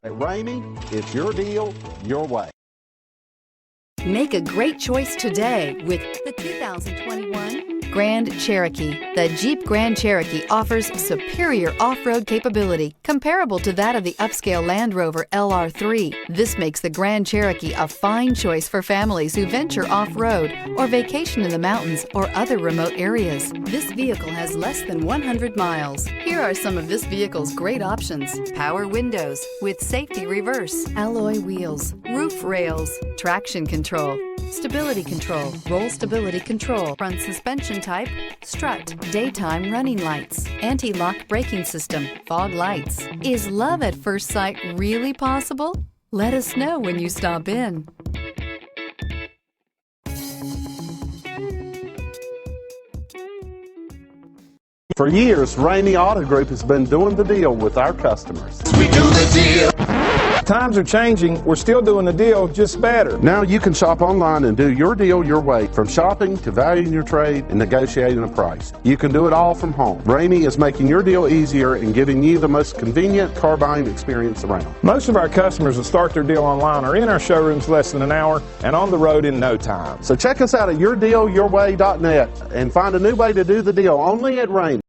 At Ramey, it's your deal, your way. Make a great choice today with the 2021 Grand Cherokee. The Jeep Grand Cherokee offers superior off-road capability comparable to that of the upscale Land Rover LR3. This makes the Grand Cherokee a fine choice for families who venture off-road or vacation in the mountains or other remote areas. This vehicle has less than 100 miles. Here are some of this vehicle's great options: power windows with safety reverse, alloy wheels, roof rails, traction control, stability control, roll stability control, front suspension type, strut, daytime running lights, anti-lock braking system, fog lights. Is love at first sight really possible? Let us know when you stop in. For years, Ramey Auto Group has been doing the deal with our customers. We do the deal. Times are changing. We're still doing the deal, just better. Now you can shop online and do your deal your way, from shopping to valuing your trade and negotiating a price. You can do it all from home. Ramey is making your deal easier and giving you the most convenient car buying experience around. Most of our customers that start their deal online are in our showrooms less than an hour and on the road in no time. So check us out at yourdealyourway.net and find a new way to do the deal only at Ramey.